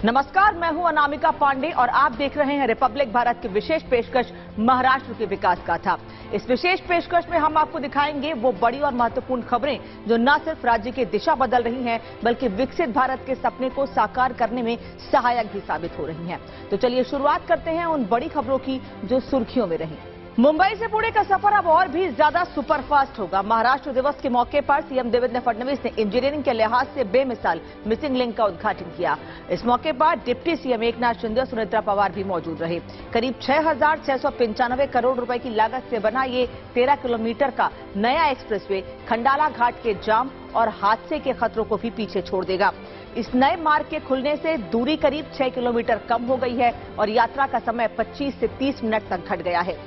नमस्कार, मैं हूं अनामिका पांडे और आप देख रहे हैं रिपब्लिक भारत की विशेष पेशकश महाराष्ट्र की विकास गाथा। इस विशेष पेशकश में हम आपको दिखाएंगे वो बड़ी और महत्वपूर्ण खबरें जो न सिर्फ राज्य की दिशा बदल रही हैं बल्कि विकसित भारत के सपने को साकार करने में सहायक भी साबित हो रही हैं। तो चलिए शुरुआत करते हैं उन बड़ी खबरों की जो सुर्खियों में रही। मुंबई से पुणे का सफर अब और भी ज्यादा सुपरफास्ट होगा। महाराष्ट्र दिवस के मौके पर सीएम देवेंद्र फडणवीस ने इंजीनियरिंग के लिहाज से बेमिसाल मिसिंग लिंक का उद्घाटन किया। इस मौके पर डिप्टी सीएम एकनाथ शिंदे और सुनेत्रा पवार भी मौजूद रहे। करीब 6,695 करोड़ रुपए की लागत से बना ये 13 किलोमीटर का नया एक्सप्रेसवे खंडाला घाट के जाम और हादसे के खतरों को भी पीछे छोड़ देगा। इस नए मार्ग के खुलने से दूरी करीब 6 किलोमीटर कम हो गई है और यात्रा का समय 25 से 30 मिनट तक घट गया है।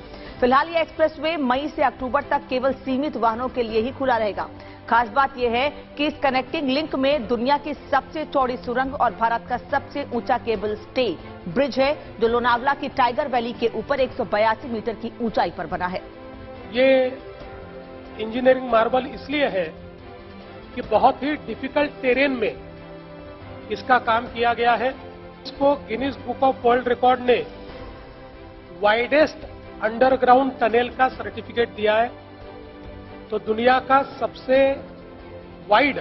फिलहाल ये एक्सप्रेसवे मई से अक्टूबर तक केवल सीमित वाहनों के लिए ही खुला रहेगा। खास बात यह है कि इस कनेक्टिंग लिंक में दुनिया की सबसे चौड़ी सुरंग और भारत का सबसे ऊंचा केबल स्टे ब्रिज है जो लोनावला की टाइगर वैली के ऊपर 182 मीटर की ऊंचाई पर बना है। ये इंजीनियरिंग मार्वल इसलिए है कि बहुत ही डिफिकल्ट टेरेन में इसका काम किया गया है। इसको Guinness book of world record ने वाइडेस्ट अंडरग्राउंड टनल का सर्टिफिकेट दिया है। तो दुनिया का सबसे वाइड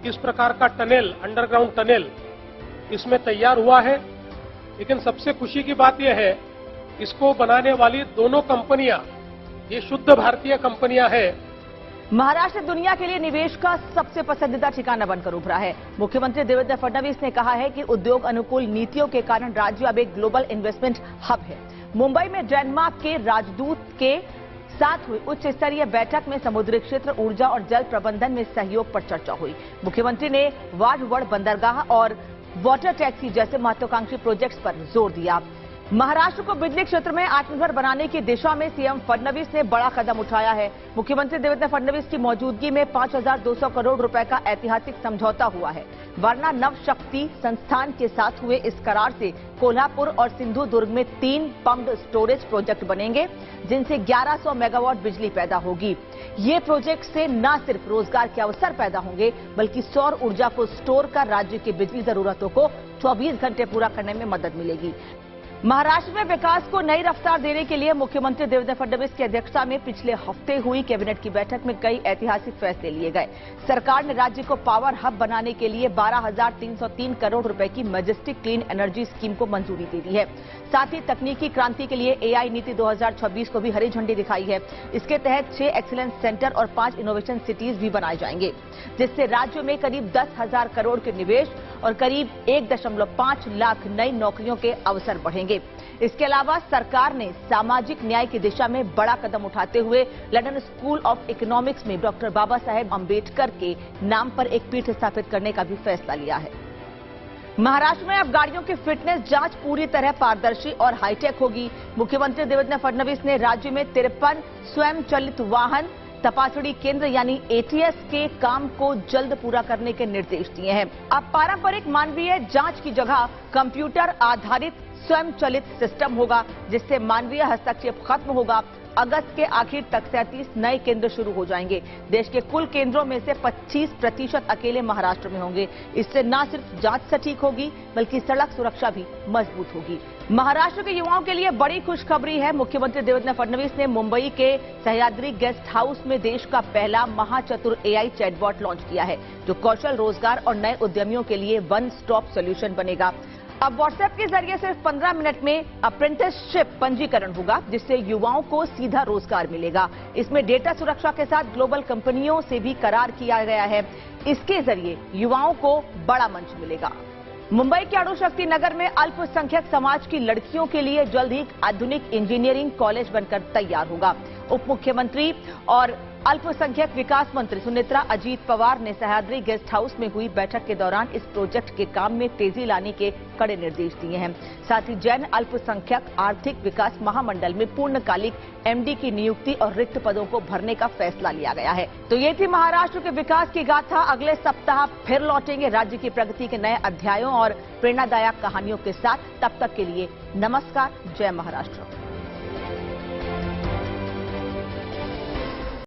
इस प्रकार का टनल, अंडरग्राउंड टनल इसमें तैयार हुआ है। लेकिन सबसे खुशी की बात यह है इसको बनाने वाली दोनों कंपनियां ये शुद्ध भारतीय कंपनियां हैं। महाराष्ट्र दुनिया के लिए निवेश का सबसे पसंदीदा ठिकाना बनकर उभरा है। मुख्यमंत्री देवेंद्र फडणवीस ने कहा है कि उद्योग अनुकूल नीतियों के कारण राज्य अब एक ग्लोबल इन्वेस्टमेंट हब है। मुंबई में डेनमार्क के राजदूत के साथ हुई उच्च स्तरीय बैठक में समुद्री क्षेत्र, ऊर्जा और जल प्रबंधन में सहयोग पर चर्चा हुई। मुख्यमंत्री ने वाडवड़ बंदरगाह और वाटर टैक्सी जैसे महत्वाकांक्षी प्रोजेक्ट्स पर जोर दिया। महाराष्ट्र को बिजली क्षेत्र में आत्मनिर्भर बनाने की दिशा में सीएम फडणवीस ने बड़ा कदम उठाया है। मुख्यमंत्री देवेंद्र फडणवीस की मौजूदगी में 5,200 करोड़ रुपए का ऐतिहासिक समझौता हुआ है। वारणा नव शक्ति संस्थान के साथ हुए इस करार से कोल्हापुर और सिंधुदुर्ग में 3 पम्प्ड स्टोरेज प्रोजेक्ट बनेंगे जिनसे 1100 मेगावाट बिजली पैदा होगी। ये प्रोजेक्ट से न सिर्फ रोजगार के अवसर पैदा होंगे बल्कि सौर ऊर्जा को स्टोर कर राज्य की बिजली जरूरतों को 24 घंटे पूरा करने में मदद मिलेगी। महाराष्ट्र में विकास को नई रफ्तार देने के लिए मुख्यमंत्री देवेंद्र फडणवीस की अध्यक्षता में पिछले हफ्ते हुई कैबिनेट की बैठक में कई ऐतिहासिक फैसले लिए गए। सरकार ने राज्य को पावर हब बनाने के लिए 12,303 करोड़ रुपए की मैजेस्टिक क्लीन एनर्जी स्कीम को मंजूरी दे दी है। साथ ही तकनीकी क्रांति के लिए एआई नीति 2026 को भी हरी झंडी दिखाई है। इसके तहत 6 एक्सीलेंस सेंटर और 5 इनोवेशन सिटीज भी बनाए जाएंगे जिससे राज्य में करीब 10,000 करोड़ के निवेश और करीब 1.5 लाख नई नौकरियों के अवसर बढ़ेंगे। इसके अलावा सरकार ने सामाजिक न्याय की दिशा में बड़ा कदम उठाते हुए लंदन स्कूल ऑफ इकोनॉमिक्स में डॉक्टर बाबा साहेब अम्बेडकर के नाम पर एक पीठ स्थापित करने का भी फैसला लिया है। महाराष्ट्र में अब गाड़ियों की फिटनेस जांच पूरी तरह पारदर्शी और हाईटेक होगी। मुख्यमंत्री देवेंद्र फडणवीस ने राज्य में 53 स्वयं चलित वाहन तपासड़ी केंद्र यानी एटीएस के काम को जल्द पूरा करने के निर्देश दिए हैं। अब पारंपरिक मानवीय जांच की जगह कंप्यूटर आधारित स्वयं चलित सिस्टम होगा जिससे मानवीय हस्तक्षेप खत्म होगा। अगस्त के आखिर तक 37 नए केंद्र शुरू हो जाएंगे। देश के कुल केंद्रों में से 25% अकेले महाराष्ट्र में होंगे। इससे न सिर्फ जांच सटीक होगी बल्कि सड़क सुरक्षा भी मजबूत होगी। महाराष्ट्र के युवाओं के लिए बड़ी खुशखबरी है। मुख्यमंत्री देवेंद्र फडणवीस ने मुंबई के सह्याद्री गेस्ट हाउस में देश का पहला महाचतुर एआई चैटबॉट लॉन्च किया है जो कौशल, रोजगार और नए उद्यमियों के लिए वन स्टॉप सोल्यूशन बनेगा। अब व्हाट्सएप के जरिए सिर्फ 15 मिनट में अप्रेंटिसशिप पंजीकरण होगा जिससे युवाओं को सीधा रोजगार मिलेगा। इसमें डेटा सुरक्षा के साथ ग्लोबल कंपनियों से भी करार किया गया है। इसके जरिए युवाओं को बड़ा मंच मिलेगा। मुंबई के अणुशक्ति नगर में अल्पसंख्यक समाज की लड़कियों के लिए जल्द ही आधुनिक इंजीनियरिंग कॉलेज बनकर तैयार होगा। उप मुख्यमंत्री और अल्पसंख्यक विकास मंत्री सुनेत्रा अजीत पवार ने सह्याद्री गेस्ट हाउस में हुई बैठक के दौरान इस प्रोजेक्ट के काम में तेजी लाने के कड़े निर्देश दिए हैं। साथ ही जैन अल्पसंख्यक आर्थिक विकास महामंडल में पूर्णकालिक एमडी की नियुक्ति और रिक्त पदों को भरने का फैसला लिया गया है। तो ये थी महाराष्ट्र के विकास की गाथा। अगले सप्ताह फिर लौटेंगे राज्य की प्रगति के नए अध्यायों और प्रेरणादायक कहानियों के साथ। तब तक के लिए नमस्कार, जय महाराष्ट्र।